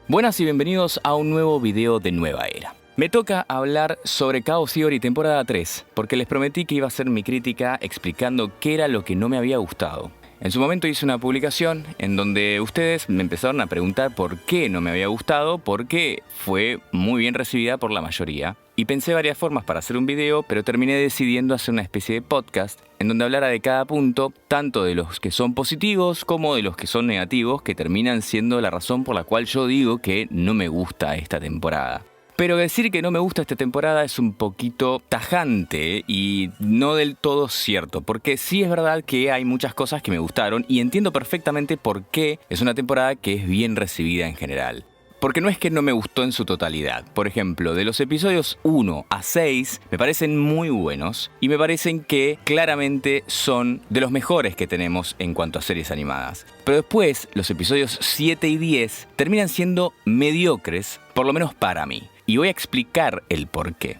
Buenas y bienvenidos a un nuevo video de Nueva Era. Me toca hablar sobre Chaos Theory temporada 3, porque les prometí que iba a hacer mi crítica explicando qué era lo que no me había gustado. En su momento hice una publicación en donde ustedes me empezaron a preguntar por qué no me había gustado, porque fue muy bien recibida por la mayoría. Y pensé varias formas para hacer un video, pero terminé decidiendo hacer una especie de podcast en donde hablara de cada punto, tanto de los que son positivos como de los que son negativos, que terminan siendo la razón por la cual yo digo que no me gusta esta temporada. Pero decir que no me gusta esta temporada es un poquito tajante y no del todo cierto, porque sí es verdad que hay muchas cosas que me gustaron y entiendo perfectamente por qué es una temporada que es bien recibida en general. Porque no es que no me gustó en su totalidad. Por ejemplo, de los episodios 1 a 6 me parecen muy buenos y me parecen que claramente son de los mejores que tenemos en cuanto a series animadas. Pero después, los episodios 7 y 10 terminan siendo mediocres, por lo menos para mí. Y voy a explicar el por qué.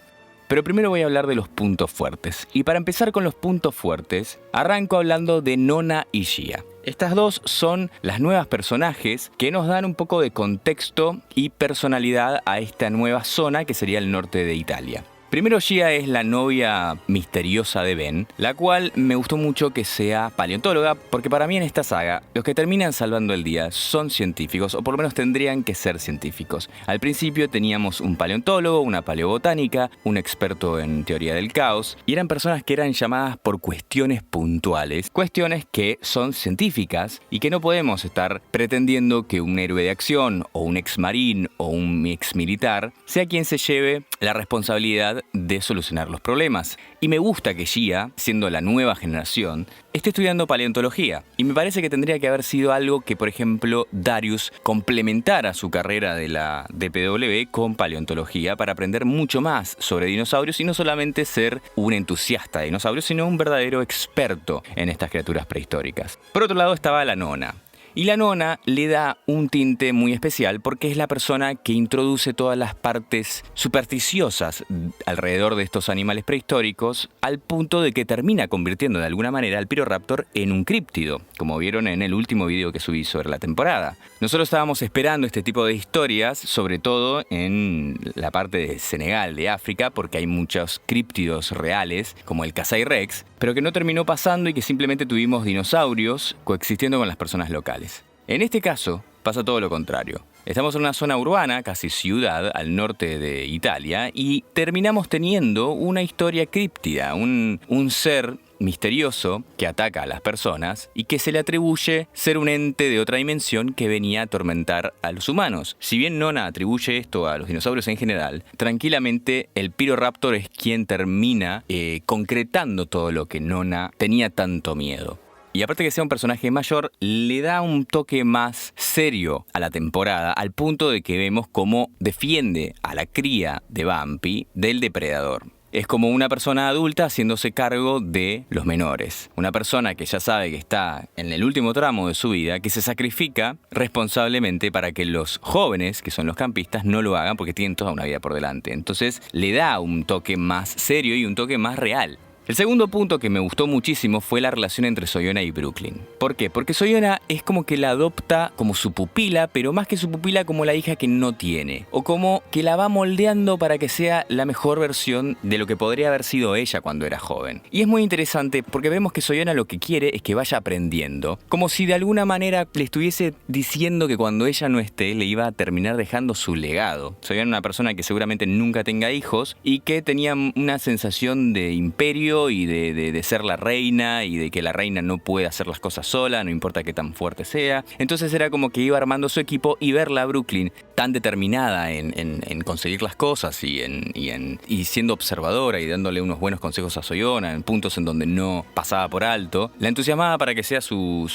Pero primero voy a hablar de los puntos fuertes. Y para empezar con los puntos fuertes, arranco hablando de Nona y Gia. Estas dos son las nuevas personajes que nos dan un poco de contexto y personalidad a esta nueva zona que sería el norte de Italia. Primero, Gia es la novia misteriosa de Ben, la cual me gustó mucho que sea paleontóloga, porque para mí en esta saga los que terminan salvando el día son científicos, o por lo menos tendrían que ser científicos. Al principio teníamos un paleontólogo, una paleobotánica, un experto en teoría del caos, y eran personas que eran llamadas por cuestiones puntuales, cuestiones que son científicas y que no podemos estar pretendiendo que un héroe de acción, o un ex marín, o un ex militar, sea quien se lleve la responsabilidad de solucionar los problemas. Y me gusta que Gia, siendo la nueva generación, esté estudiando paleontología. Y me parece que tendría que haber sido algo que, por ejemplo, Darius complementara su carrera de la DPW con paleontología para aprender mucho más sobre dinosaurios y no solamente ser un entusiasta de dinosaurios, sino un verdadero experto en estas criaturas prehistóricas. Por otro lado estaba la Nona. Y la Nona le da un tinte muy especial porque es la persona que introduce todas las partes supersticiosas alrededor de estos animales prehistóricos al punto de que termina convirtiendo de alguna manera al Piroraptor en un críptido, como vieron en el último video que subí sobre la temporada. Nosotros estábamos esperando este tipo de historias, sobre todo en la parte de Senegal, de África, porque hay muchos críptidos reales, como el Kasai Rex, pero que no terminó pasando y que simplemente tuvimos dinosaurios coexistiendo con las personas locales. En este caso, pasa todo lo contrario. Estamos en una zona urbana, casi ciudad, al norte de Italia, y terminamos teniendo una historia críptida, un ser misterioso que ataca a las personas y que se le atribuye ser un ente de otra dimensión que venía a atormentar a los humanos. Si bien Nona atribuye esto a los dinosaurios en general, tranquilamente el Piroraptor es quien termina concretando todo lo que Nona tenía tanto miedo. Y aparte que sea un personaje mayor, le da un toque más serio a la temporada, al punto de que vemos cómo defiende a la cría de Bumpy del depredador. Es como una persona adulta haciéndose cargo de los menores. Una persona que ya sabe que está en el último tramo de su vida, que se sacrifica responsablemente para que los jóvenes, que son los campistas, no lo hagan porque tienen toda una vida por delante. Entonces le da un toque más serio y un toque más real. El segundo punto que me gustó muchísimo fue la relación entre Soyona y Brooklyn. ¿Por qué? Porque Soyona es como que la adopta como su pupila, pero más que su pupila como la hija que no tiene. O como que la va moldeando para que sea la mejor versión de lo que podría haber sido ella cuando era joven. Y es muy interesante porque vemos que Soyona lo que quiere es que vaya aprendiendo. Como si de alguna manera le estuviese diciendo que cuando ella no esté le iba a terminar dejando su legado. Soyona es una persona que seguramente nunca tenga hijos y que tenía una sensación de imperio y de ser la reina y de que la reina no puede hacer las cosas sola, no importa qué tan fuerte sea. Entonces era como que iba armando su equipo y verla a Brooklyn tan determinada en conseguir las cosas y siendo observadora y dándole unos buenos consejos a Soyona en puntos en donde no pasaba por alto, la entusiasmaba para que sea su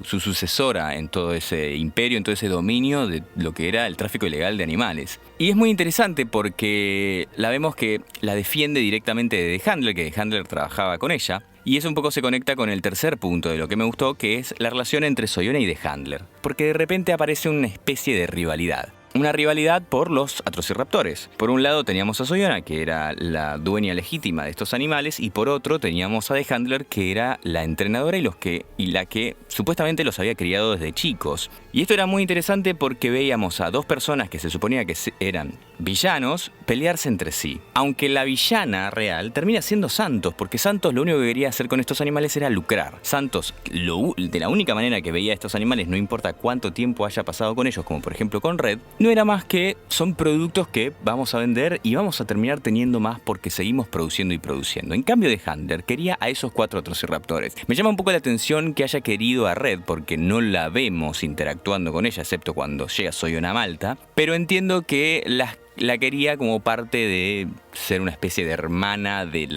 sucesora en todo ese imperio, en todo ese dominio de lo que era el tráfico ilegal de animales. Y es muy interesante porque la vemos que la defiende directamente de The Handler, que The Handler trabajaba con ella. Y eso un poco se conecta con el tercer punto de lo que me gustó, que es la relación entre Soyona y The Handler. Porque de repente aparece una especie de rivalidad. una rivalidad por los Atrociraptores. Por un lado teníamos a Soyona, que era la dueña legítima de estos animales, y por otro teníamos a The Handler, que era la entrenadora y la que supuestamente los había criado desde chicos. Y esto era muy interesante porque veíamos a dos personas que se suponía que eran villanos pelearse entre sí. Aunque la villana real termina siendo Santos, porque Santos lo único que quería hacer con estos animales era lucrar. Santos, de la única manera que veía a estos animales, no importa cuánto tiempo haya pasado con ellos, como por ejemplo con Red, no era más que son productos que vamos a vender y vamos a terminar teniendo más porque seguimos produciendo y produciendo. En cambio, The Handler quería a esos 4 Atrociraptores. Me llama un poco la atención que haya querido a Red porque no la vemos interactuando con ella, excepto cuando llega Soyona Malta, pero entiendo que la quería como parte de ser una especie de hermana de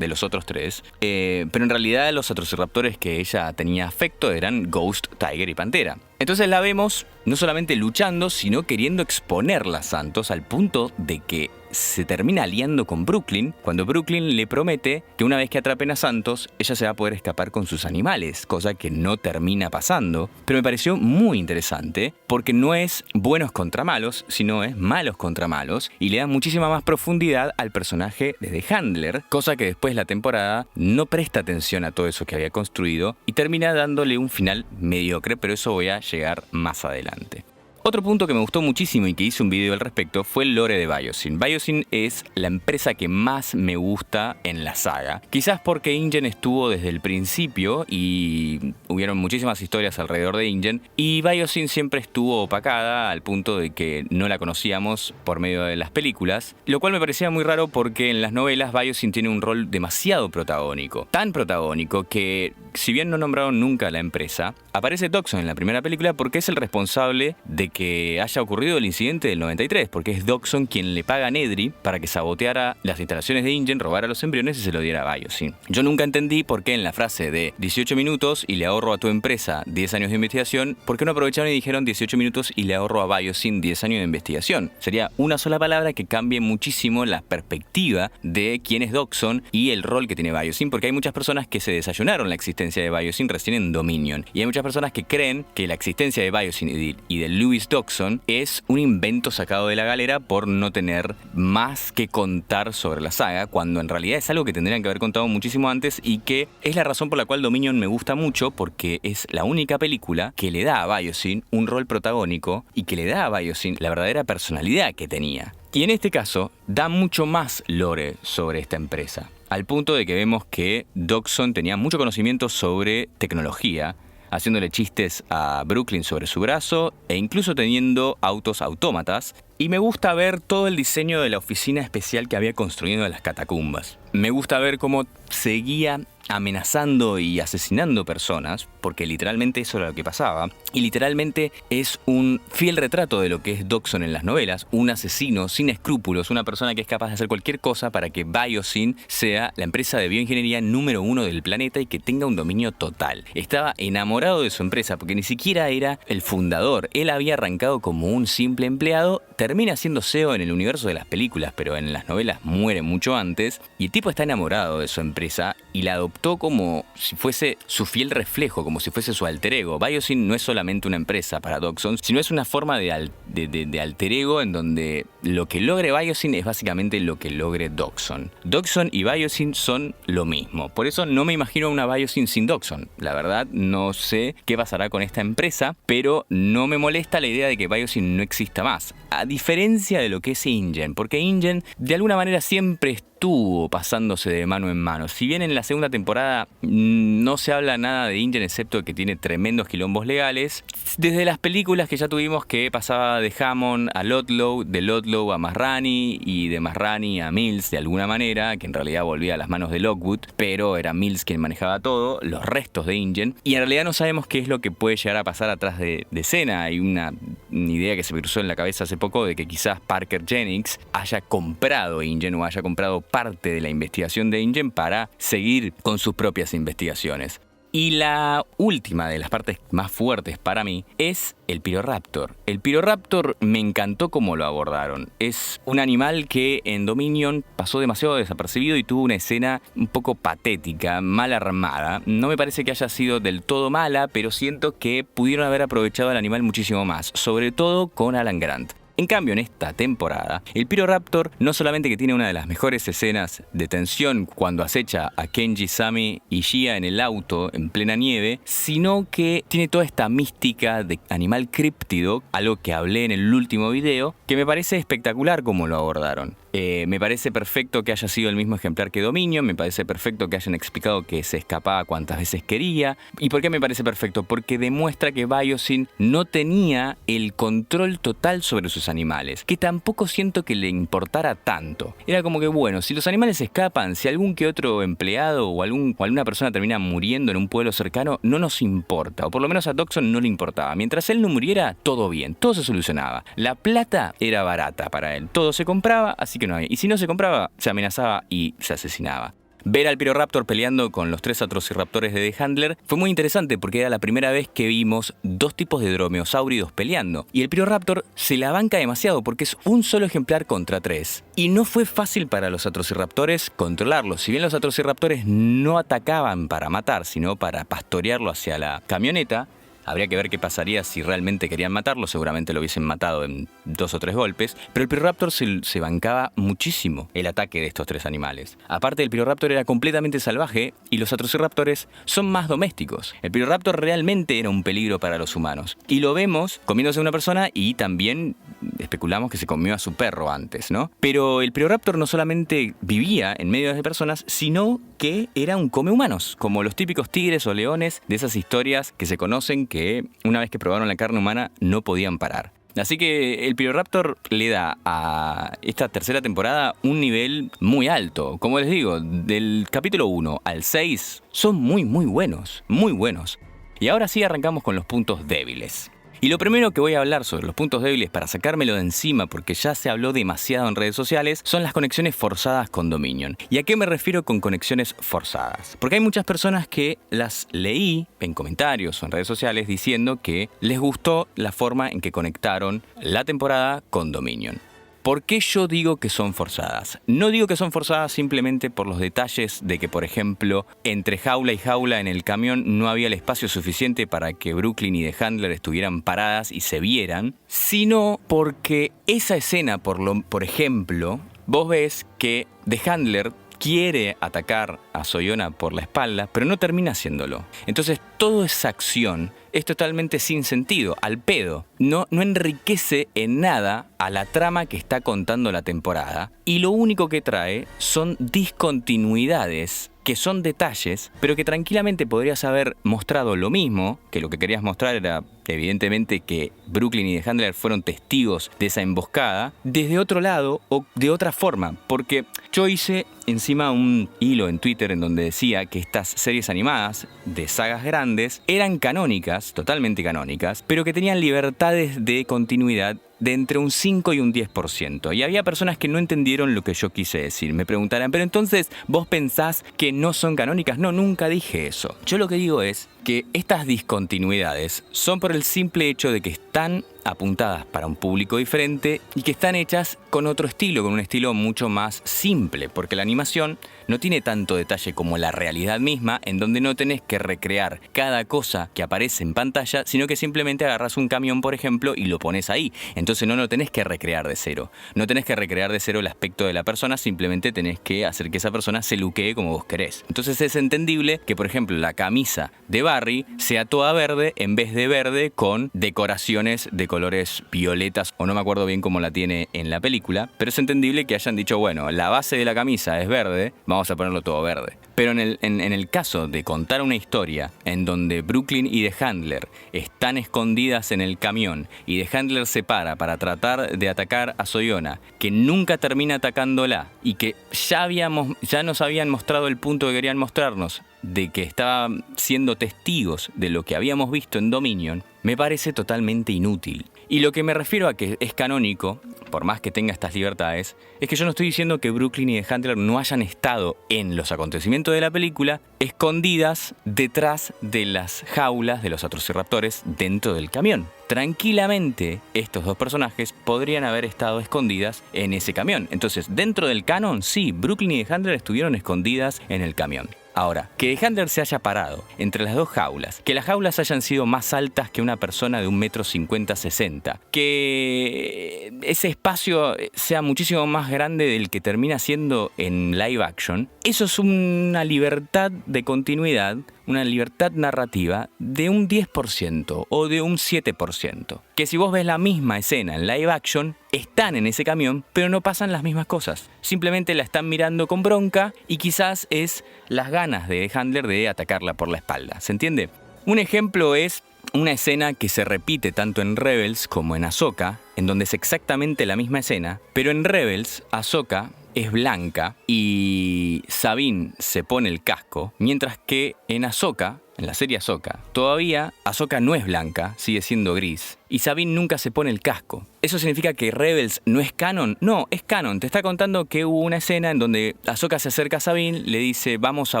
los otros 3. Pero en realidad los Atrociraptores que ella tenía afecto eran Ghost, Tiger y Pantera. Entonces la vemos no solamente luchando, sino queriendo exponerla a Santos al punto de que se termina aliando con Brooklyn, cuando Brooklyn le promete que una vez que atrapen a Santos, ella se va a poder escapar con sus animales, cosa que no termina pasando. Pero me pareció muy interesante, porque no es buenos contra malos, sino es malos contra malos, y le da muchísima más profundidad al personaje de The Handler, cosa que después la temporada no presta atención a todo eso que había construido, y termina dándole un final mediocre, pero eso voy a llegar más adelante. Otro punto que me gustó muchísimo y que hice un video al respecto fue el lore de Biosyn. Biosyn es la empresa que más me gusta en la saga. Quizás porque InGen estuvo desde el principio y hubieron muchísimas historias alrededor de InGen, y Biosyn siempre estuvo opacada al punto de que no la conocíamos por medio de las películas, lo cual me parecía muy raro porque en las novelas Biosyn tiene un rol demasiado protagónico. Tan protagónico que, si bien no nombraron nunca a la empresa, aparece Dockson en la primera película porque es el responsable de que haya ocurrido el incidente del 93, porque es Dockson quien le paga a Nedry para que saboteara las instalaciones de InGen, robara los embriones y se lo diera a Biosyn. Yo nunca entendí por qué en la frase de 18 minutos y le ahorro a tu empresa 10 años de investigación, ¿por qué no aprovecharon y dijeron 18 minutos y le ahorro a Biosyn 10 años de investigación? Sería una sola palabra que cambie muchísimo la perspectiva de quién es Dockson y el rol que tiene Biosyn, porque hay muchas personas que se desayunaron la existencia de Biosyn recién en Dominion, y hay muchas personas que creen que la existencia de Biosyn y de Louis Dockson es un invento sacado de la galera por no tener más que contar sobre la saga, cuando en realidad es algo que tendrían que haber contado muchísimo antes, y que es la razón por la cual Dominion me gusta mucho, porque es la única película que le da a Biosyn un rol protagónico y que le da a Biosyn la verdadera personalidad que tenía. Y en este caso da mucho más lore sobre esta empresa, al punto de que vemos que Dockson tenía mucho conocimiento sobre tecnología, haciéndole chistes a Brooklyn sobre su brazo e incluso teniendo autos autómatas. Y me gusta ver todo el diseño de la oficina especial que había construido en las catacumbas. Me gusta ver cómo seguía amenazando y asesinando personas, porque literalmente eso era lo que pasaba, y literalmente es un fiel retrato de lo que es Dockson en las novelas, un asesino sin escrúpulos, una persona que es capaz de hacer cualquier cosa para que Biosyn sea la empresa de bioingeniería número 1 del planeta y que tenga un dominio total. Estaba enamorado de su empresa porque ni siquiera era el fundador, él había arrancado como un simple empleado, termina siendo CEO en el universo de las películas, pero en las novelas muere mucho antes, y el tipo está enamorado de su empresa y la adoptó como si fuese su fiel reflejo, como si fuese su alter ego. Biosyn no es solamente una empresa para Dockson, sino es una forma de alter ego en donde lo que logre Biosyn es básicamente lo que logre Dockson. Dockson y Biosyn son lo mismo. Por eso no me imagino una Biosyn sin Dockson. La verdad, no sé qué pasará con esta empresa, pero no me molesta la idea de que Biosyn no exista más. A diferencia de lo que es InGen, porque InGen de alguna manera siempre estuvo pasándose de mano en mano. Si bien en la segunda temporada no se habla nada de InGen excepto que tiene tremendos quilombos legales, desde las películas que ya tuvimos que pasaba de Hammond a Ludlow, de Ludlow a Masrani y de Masrani a Mills de alguna manera, que en realidad volvía a las manos de Lockwood, pero era Mills quien manejaba todo, los restos de InGen, y en realidad no sabemos qué es lo que puede llegar a pasar atrás de escena. Hay una idea que se me cruzó en la cabeza hace poco de que quizás Parker Jennings haya comprado InGen o haya comprado parte de la investigación de InGen para seguir con sus propias investigaciones. Y la última de las partes más fuertes para mí es el Pyroraptor. El Pyroraptor me encantó cómo lo abordaron. Es un animal que en Dominion pasó demasiado desapercibido y tuvo una escena un poco patética, mal armada. No me parece que haya sido del todo mala, pero siento que pudieron haber aprovechado al animal muchísimo más, sobre todo con Alan Grant. En cambio, en esta temporada, el Pyroraptor no solamente que tiene una de las mejores escenas de tensión cuando acecha a Kenji, Sami y Gia en el auto en plena nieve, sino que tiene toda esta mística de animal críptido, algo que hablé en el último video, que me parece espectacular como lo abordaron. Me parece perfecto que haya sido el mismo ejemplar que Dominion, me parece perfecto que hayan explicado que se escapaba cuantas veces quería. ¿Y por qué me parece perfecto? Porque demuestra que Biosyn no tenía el control total sobre sus animales, que tampoco siento que le importara tanto. Era como que bueno, si los animales escapan, si algún que otro empleado o alguna persona termina muriendo en un pueblo cercano, no nos importa, o por lo menos a Toxon no le importaba. Mientras él no muriera, todo bien, todo se solucionaba. La plata era barata para él, todo se compraba, así que no hay. Y si no se compraba, se amenazaba y se asesinaba. Ver al Pyroraptor peleando con los 3 Atrociraptores de The Handler fue muy interesante porque era la primera vez que vimos 2 tipos de dromeosáuridos peleando. Y el Pyroraptor se la banca demasiado porque es un solo ejemplar contra 3. Y no fue fácil para los Atrociraptores controlarlo. Si bien los Atrociraptores no atacaban para matar, sino para pastorearlo hacia la camioneta, habría que ver qué pasaría si realmente querían matarlo, seguramente lo hubiesen matado en 2 o 3 golpes, pero el Pyroraptor se bancaba muchísimo el ataque de estos 3 animales. Aparte, el Pyroraptor era completamente salvaje y los Atrociraptores son más domésticos. El Pyroraptor realmente era un peligro para los humanos. Y lo vemos comiéndose a una persona y también especulamos que se comió a su perro antes, ¿no? Pero el Pyroraptor no solamente vivía en medio de personas, sino que era un come humanos, como los típicos tigres o leones de esas historias que se conocen que una vez que probaron la carne humana no podían parar. Así que el Pyroraptor le da a esta tercera temporada un nivel muy alto. Como les digo, del capítulo 1 al 6 son muy buenos, muy buenos. Y ahora sí arrancamos con los puntos débiles. Y lo primero que voy a hablar sobre los puntos débiles para sacármelo de encima, porque ya se habló demasiado en redes sociales, son las conexiones forzadas con Dominion. ¿Y a qué me refiero con conexiones forzadas? Porque hay muchas personas que las leí en comentarios o en redes sociales diciendo que les gustó la forma en que conectaron la temporada con Dominion. ¿Por qué yo digo que son forzadas? No digo que son forzadas simplemente por los detalles de que, por ejemplo, entre jaula y jaula en el camión no había el espacio suficiente para que Brooklyn y The Handler estuvieran paradas y se vieran, sino porque esa escena, por ejemplo, vos ves que The Handler quiere atacar a Soyona por la espalda, pero no termina haciéndolo. Entonces, toda esa acción es totalmente sin sentido, al pedo. No enriquece en nada a la trama que está contando la temporada, y lo único que trae son discontinuidades que son detalles, pero que tranquilamente podrías haber mostrado lo mismo, que lo que querías mostrar era evidentemente que Brooklyn y The Handler fueron testigos de esa emboscada, desde otro lado o de otra forma, porque yo hice encima un hilo en Twitter en donde decía que estas series animadas de sagas grandes eran canónicas, totalmente canónicas, pero que tenían libertades de continuidad de entre un 5 y un 10%. Y había personas que no entendieron lo que yo quise decir. Me preguntarán, pero entonces, ¿vos pensás que no son canónicas? No, nunca dije eso. Yo lo que digo es que estas discontinuidades son por el simple hecho de que están apuntadas para un público diferente y que están hechas con otro estilo, con un estilo mucho más simple, porque la animación no tiene tanto detalle como la realidad misma, en donde no tenés que recrear cada cosa que aparece en pantalla, sino que simplemente agarras un camión, por ejemplo, y lo pones ahí. Entonces no lo tenés que recrear de cero. No tenés que recrear de cero el aspecto de la persona, simplemente tenés que hacer que esa persona se luquee como vos querés. Entonces es entendible que, por ejemplo, la camisa de Barry sea toda verde en vez de verde con decoraciones de colores violetas, o no me acuerdo bien cómo la tiene en la película, pero es entendible que hayan dicho, bueno, la base de la camisa es verde, vamos a ponerlo todo verde. Pero en el caso de contar una historia en donde Brooklyn y The Handler están escondidas en el camión y The Handler se para tratar de atacar a Soyona, que nunca termina atacándola y que ya nos habían mostrado el punto que querían mostrarnos de que estaban siendo testigos de lo que habíamos visto en Dominion, me parece totalmente inútil. Y lo que me refiero a que es canónico, por más que tenga estas libertades, es que yo no estoy diciendo que Brooklyn y The Handler no hayan estado en los acontecimientos de la película escondidas detrás de las jaulas de los Atrociraptores dentro del camión. Tranquilamente, estos dos personajes podrían haber estado escondidas en ese camión. Entonces, dentro del canon, sí, Brooklyn y The Handler estuvieron escondidas en el camión. Ahora, que The Handler se haya parado entre las dos jaulas, que las jaulas hayan sido más altas que una persona de 1,50 m, que ese espacio sea muchísimo más grande del que termina siendo en live action, eso es una libertad de continuidad, una libertad narrativa de un 10% o de un 7%. Que si vos ves la misma escena en live action, están en ese camión, pero no pasan las mismas cosas. Simplemente la están mirando con bronca y quizás es las ganas de The Handler de atacarla por la espalda. ¿Se entiende? Un ejemplo es una escena que se repite tanto en Rebels como en Ahsoka, en donde es exactamente la misma escena, pero en Rebels, Ahsoka es blanca y Sabine se pone el casco, mientras que en Ahsoka, en la serie Ahsoka, todavía Ahsoka no es blanca, sigue siendo gris, y Sabine nunca se pone el casco. ¿Eso significa que Rebels no es canon? No, es canon. Te está contando que hubo una escena en donde Ahsoka se acerca a Sabine, le dice vamos a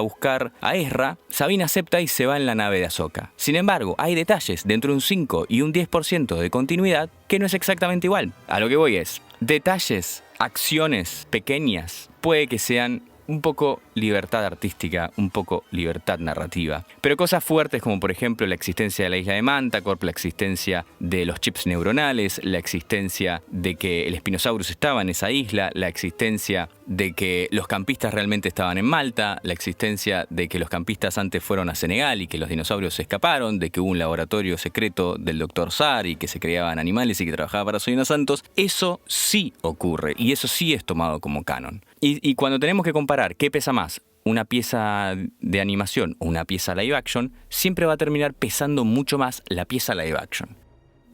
buscar a Ezra, Sabine acepta y se va en la nave de Ahsoka. Sin embargo, hay detalles dentro de un 5 y un 10% de continuidad que no es exactamente igual. A lo que voy es, detalles, acciones pequeñas, puede que sean un poco libertad artística, un poco libertad narrativa. Pero cosas fuertes como por ejemplo la existencia de la isla de Manticore, la existencia de los chips neuronales, la existencia de que el Spinosaurus estaba en esa isla, la existencia de que los campistas realmente estaban en Malta, la existencia de que los campistas antes fueron a Senegal y que los dinosaurios se escaparon, de que hubo un laboratorio secreto del Dr. Zar y que se creaban animales y que trabajaba para Soyuna Santos, eso sí ocurre y eso sí es tomado como canon. Y cuando tenemos que comparar qué pesa más, una pieza de animación o una pieza live action, siempre va a terminar pesando mucho más la pieza live action.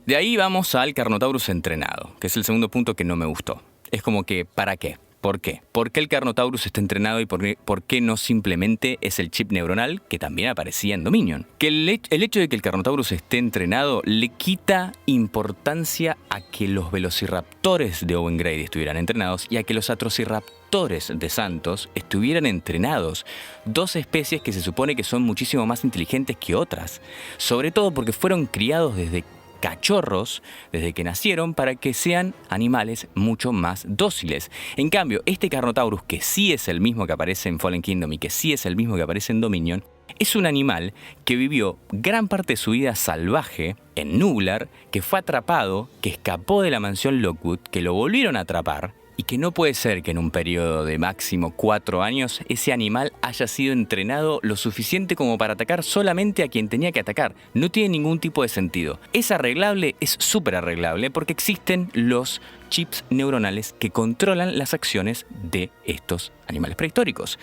De ahí vamos al Carnotaurus entrenado, que es el segundo punto que no me gustó. Es como que, ¿para qué? ¿Por qué? ¿Por qué el Carnotaurus está entrenado y por qué no simplemente es el chip neuronal que también aparecía en Dominion? Que el hecho de que el Carnotaurus esté entrenado le quita importancia a que los velociraptores de Owen Grady estuvieran entrenados y a que los atrociraptores de Santos estuvieran entrenados. Dos especies que se supone que son muchísimo más inteligentes que otras. Sobre todo porque fueron criados desde cachorros desde que nacieron para que sean animales mucho más dóciles. En cambio, este Carnotaurus, que sí es el mismo que aparece en Fallen Kingdom y que sí es el mismo que aparece en Dominion, es un animal que vivió gran parte de su vida salvaje en Nublar, que fue atrapado, que escapó de la mansión Lockwood, que lo volvieron a atrapar. Y que no puede ser que en un periodo de máximo 4 años ese animal haya sido entrenado lo suficiente como para atacar solamente a quien tenía que atacar. No tiene ningún tipo de sentido. ¿Es arreglable? Es súper arreglable porque existen los chips neuronales que controlan las acciones de estos animales prehistóricos.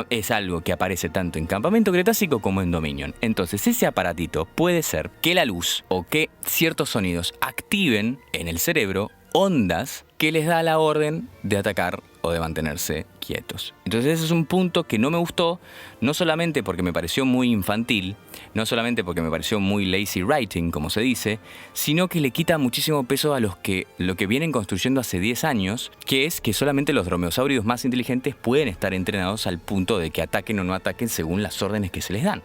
Es algo que aparece tanto en Campamento Cretácico como en Dominion. Entonces ese aparatito puede ser que la luz o que ciertos sonidos activen en el cerebro ondas que les da la orden de atacar o de mantenerse quietos. Entonces ese es un punto que no me gustó, no solamente porque me pareció muy infantil, no solamente porque me pareció muy lazy writing, como se dice, sino que le quita muchísimo peso a lo que vienen construyendo hace 10 años, que es que solamente los dromeosáuridos más inteligentes pueden estar entrenados al punto de que ataquen o no ataquen según las órdenes que se les dan.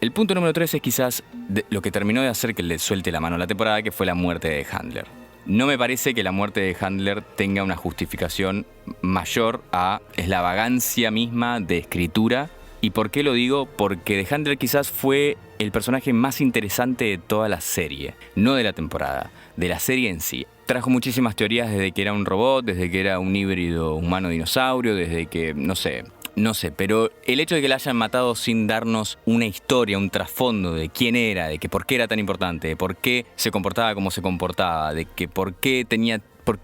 El punto número 3 es quizás lo que terminó de hacer que le suelte la mano a la temporada, que fue la muerte de Handler. No me parece que la muerte de Handler tenga una justificación mayor a la vagancia misma de escritura. ¿Y por qué lo digo? Porque The Handler quizás fue el personaje más interesante de toda la serie, no de la temporada, de la serie en sí. Trajo muchísimas teorías desde que era un robot, desde que era un híbrido humano-dinosaurio, desde que, no sé, pero el hecho de que la hayan matado sin darnos una historia, un trasfondo de quién era, de que por qué era tan importante, de por qué se comportaba como se comportaba, de que por qué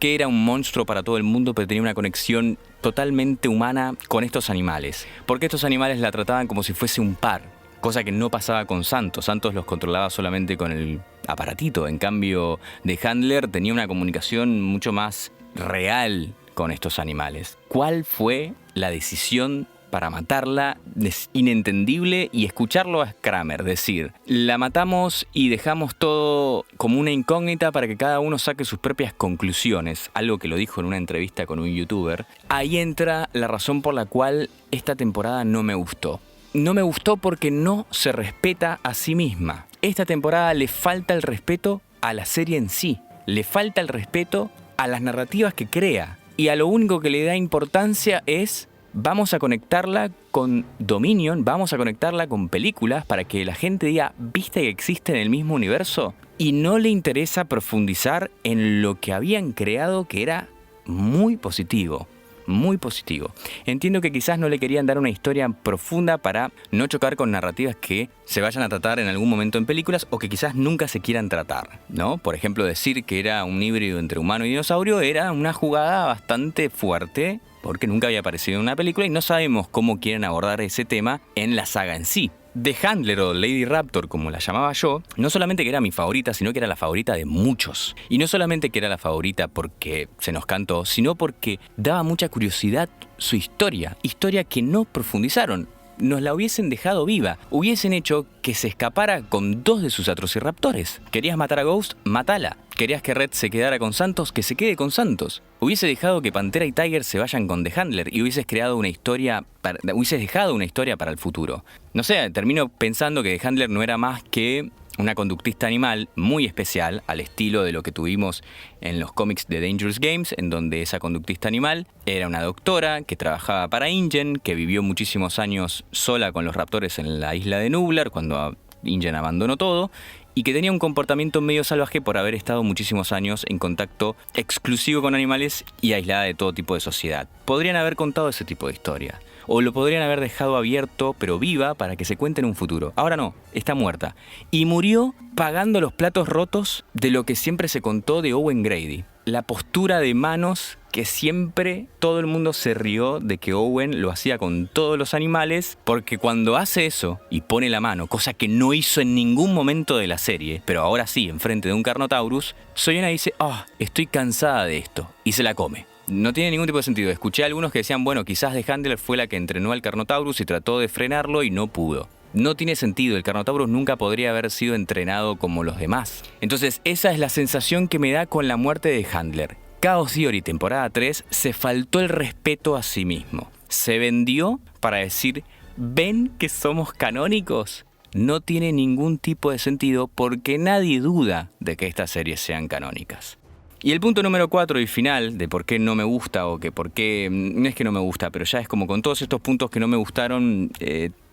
era un monstruo para todo el mundo, pero tenía una conexión totalmente humana con estos animales. Porque estos animales la trataban como si fuese un par, cosa que no pasaba con Santos. Santos los controlaba solamente con el aparatito. En cambio, The Handler tenía una comunicación mucho más real con estos animales. ¿Cuál fue la decisión para matarla? Es inentendible, y escucharlo a Kramer decir, la matamos y dejamos todo como una incógnita para que cada uno saque sus propias conclusiones, algo que lo dijo en una entrevista con un youtuber. Ahí entra la razón por la cual esta temporada no me gustó. No me gustó porque no se respeta a sí misma. Esta temporada le falta el respeto a la serie en sí. Le falta el respeto a las narrativas que crea. Y a lo único que le da importancia es vamos a conectarla con Dominion, vamos a conectarla con películas para que la gente diga, ¿viste que existe en el mismo universo? Y no le interesa profundizar en lo que habían creado, que era muy positivo. Muy positivo. Entiendo que quizás no le querían dar una historia profunda para no chocar con narrativas que se vayan a tratar en algún momento en películas o que quizás nunca se quieran tratar, ¿no? Por ejemplo, decir que era un híbrido entre humano y dinosaurio era una jugada bastante fuerte porque nunca había aparecido en una película y no sabemos cómo quieren abordar ese tema en la saga en sí. The Handler o Lady Raptor, como la llamaba yo, no solamente que era mi favorita, sino que era la favorita de muchos. Y no solamente que era la favorita porque se nos cantó, sino porque daba mucha curiosidad su historia que no profundizaron. Nos la hubiesen dejado viva, hubiesen hecho que se escapara con 2 de sus atrociraptores. ¿Querías matar a Ghost? Mátala. ¿Querías que Red se quedara con Santos? Que se quede con Santos. Hubiese dejado que Pantera y Tiger se vayan con The Handler y hubieses dejado una historia para el futuro. No sé, termino pensando que The Handler no era más que una conductista animal muy especial, al estilo de lo que tuvimos en los cómics de Dangerous Games, en donde esa conductista animal era una doctora que trabajaba para InGen, que vivió muchísimos años sola con los raptores en la isla de Nublar, cuando InGen abandonó todo, y que tenía un comportamiento medio salvaje por haber estado muchísimos años en contacto exclusivo con animales y aislada de todo tipo de sociedad. Podrían haber contado ese tipo de historia. O lo podrían haber dejado abierto, pero viva, para que se cuente en un futuro. Ahora no, está muerta. Y murió pagando los platos rotos de lo que siempre se contó de Owen Grady. La postura de manos que siempre todo el mundo se rió de que Owen lo hacía con todos los animales, porque cuando hace eso y pone la mano, cosa que no hizo en ningún momento de la serie, pero ahora sí, enfrente de un Carnotaurus, Soyena dice, estoy cansada de esto, y se la come. No tiene ningún tipo de sentido. Escuché a algunos que decían, bueno, quizás The Handler fue la que entrenó al Carnotaurus y trató de frenarlo y no pudo. No tiene sentido, el Carnotaurus nunca podría haber sido entrenado como los demás. Entonces esa es la sensación que me da con la muerte de Handler. Chaos Theory temporada 3 se faltó el respeto a sí mismo. Se vendió para decir, ¿ven que somos canónicos? No tiene ningún tipo de sentido porque nadie duda de que estas series sean canónicas. Y el punto número 4 y final de por qué no me gusta o que por qué, no es que no me gusta, pero ya es como con todos estos puntos que no me gustaron,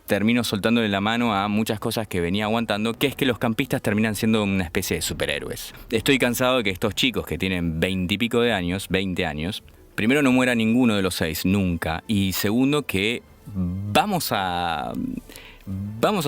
termino soltándole la mano a muchas cosas que venía aguantando, que es que los campistas terminan siendo una especie de superhéroes. Estoy cansado de que estos chicos que tienen 20 y pico de años, 20 años, primero no muera ninguno de los 6, nunca, y segundo que vamos a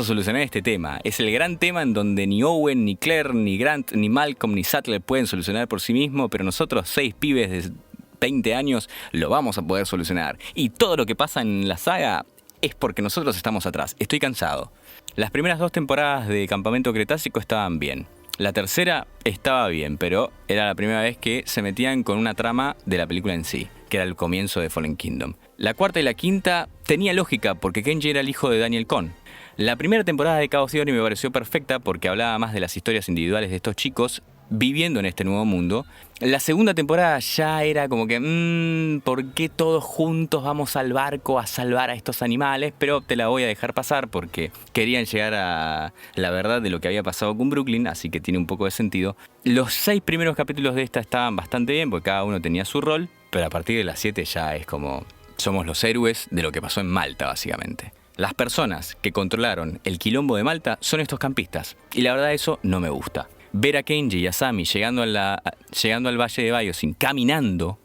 solucionar este tema. Es el gran tema en donde ni Owen, ni Claire, ni Grant, ni Malcolm, ni Sattler pueden solucionar por sí mismos, pero nosotros 6 pibes de 20 años lo vamos a poder solucionar. Y todo lo que pasa en la saga es porque nosotros estamos atrás. Estoy cansado. Las primeras 2 temporadas de Campamento Cretácico estaban bien. La tercera estaba bien, pero era la primera vez que se metían con una trama de la película en sí, que era el comienzo de Fallen Kingdom. La cuarta y la quinta tenía lógica porque Kenji era el hijo de Daniel Cohn. La primera temporada de Chaos Theory me pareció perfecta porque hablaba más de las historias individuales de estos chicos viviendo en este nuevo mundo. La segunda temporada ya era como que, ¿por qué todos juntos vamos al barco a salvar a estos animales? Pero te la voy a dejar pasar porque querían llegar a la verdad de lo que había pasado con Brooklyn, así que tiene un poco de sentido. Los 6 primeros capítulos de esta estaban bastante bien porque cada uno tenía su rol, pero a partir de las 7 ya es como somos los héroes de lo que pasó en Malta, básicamente. Las personas que controlaron el quilombo de Malta son estos campistas, y la verdad eso no me gusta. Ver a Kenji y a Sammy llegando al Valle de Biosyn, caminando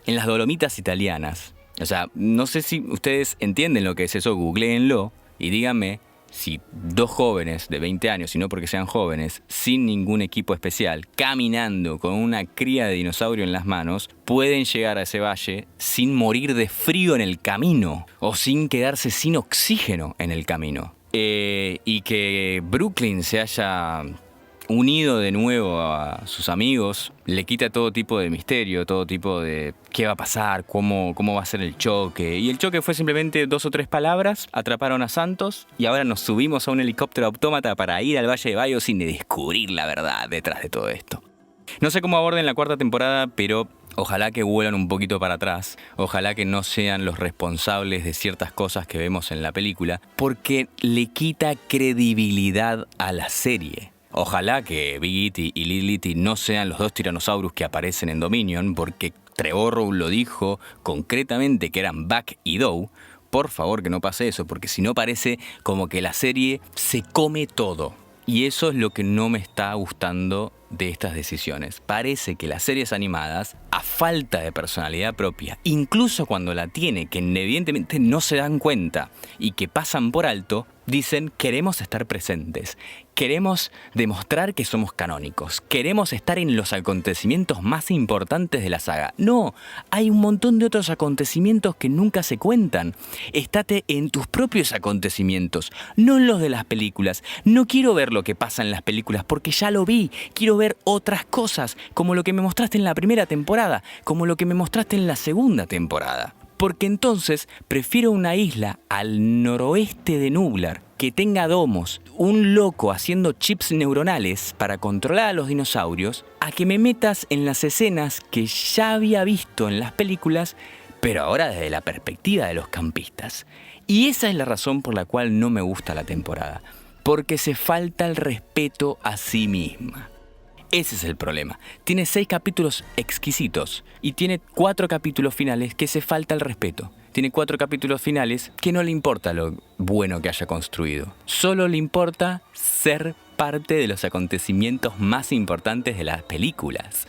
en las Dolomitas italianas. O sea, no sé si ustedes entienden lo que es eso, googleenlo y díganme si 2 jóvenes de 20 años, y no porque sean jóvenes, sin ningún equipo especial, caminando con una cría de dinosaurio en las manos, pueden llegar a ese valle sin morir de frío en el camino o sin quedarse sin oxígeno en el camino. Y que Brooklyn se haya unido de nuevo a sus amigos, le quita todo tipo de misterio, todo tipo de qué va a pasar, cómo va a ser el choque. Y el choque fue simplemente 2 o 3 palabras, atraparon a Santos y ahora nos subimos a un helicóptero autómata para ir al Valle de Biosyn y descubrir la verdad detrás de todo esto. No sé cómo aborden la 4ª temporada, pero ojalá que vuelan un poquito para atrás, ojalá que no sean los responsables de ciertas cosas que vemos en la película, porque le quita credibilidad a la serie. Ojalá que Big E.T. y Little E.T. no sean los dos tiranosaurus que aparecen en Dominion, porque Trevorrow lo dijo concretamente que eran Buck y Doe. Por favor que no pase eso, porque si no parece como que la serie se come todo. Y eso es lo que no me está gustando de estas decisiones. Parece que las series animadas, a falta de personalidad propia, incluso cuando la tiene, que evidentemente no se dan cuenta y que pasan por alto, dicen queremos estar presentes, queremos demostrar que somos canónicos, queremos estar en los acontecimientos más importantes de la saga. No, hay un montón de otros acontecimientos que nunca se cuentan. Estate en tus propios acontecimientos, no en los de las películas. No quiero ver lo que pasa en las películas porque ya lo vi. Quiero ver otras cosas, como lo que me mostraste en la primera temporada, como lo que me mostraste en la segunda temporada. Porque entonces prefiero una isla al noroeste de Nublar que tenga domos, un loco haciendo chips neuronales para controlar a los dinosaurios, a que me metas en las escenas que ya había visto en las películas, pero ahora desde la perspectiva de los campistas. Y esa es la razón por la cual no me gusta la temporada, porque se falta el respeto a sí misma. Ese es el problema. Tiene 6 capítulos exquisitos y tiene 4 capítulos finales que se falta el respeto. Tiene 4 capítulos finales que no le importa lo bueno que haya construido. Solo le importa ser parte de los acontecimientos más importantes de las películas.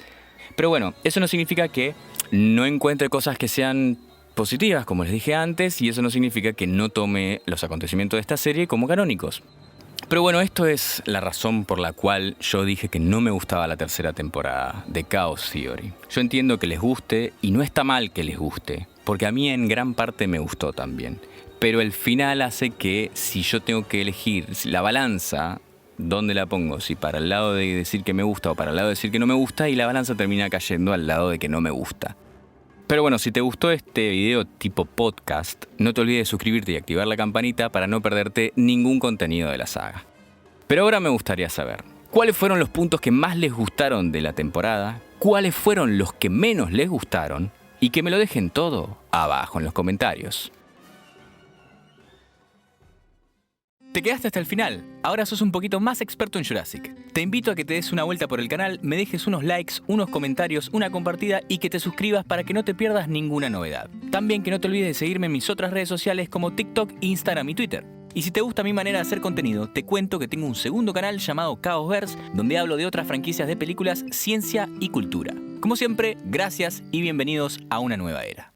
Pero bueno, eso no significa que no encuentre cosas que sean positivas, como les dije antes, y eso no significa que no tome los acontecimientos de esta serie como canónicos. Pero bueno, esto es la razón por la cual yo dije que no me gustaba la tercera temporada de Chaos Theory. Yo entiendo que les guste y no está mal que les guste, porque a mí en gran parte me gustó también. Pero el final hace que si yo tengo que elegir la balanza, ¿dónde la pongo? Si para el lado de decir que me gusta o para el lado de decir que no me gusta, y la balanza termina cayendo al lado de que no me gusta. Pero bueno, si te gustó este video tipo podcast, no te olvides de suscribirte y activar la campanita para no perderte ningún contenido de la saga. Pero ahora me gustaría saber, ¿cuáles fueron los puntos que más les gustaron de la temporada? ¿Cuáles fueron los que menos les gustaron? Y que me lo dejen todo abajo en los comentarios. Te quedaste hasta el final, ahora sos un poquito más experto en Jurassic. Te invito a que te des una vuelta por el canal, me dejes unos likes, unos comentarios, una compartida y que te suscribas para que no te pierdas ninguna novedad. También que no te olvides de seguirme en mis otras redes sociales como TikTok, Instagram y Twitter. Y si te gusta mi manera de hacer contenido, te cuento que tengo un segundo canal llamado Chaosverse, donde hablo de otras franquicias de películas, ciencia y cultura. Como siempre, gracias y bienvenidos a una nueva era.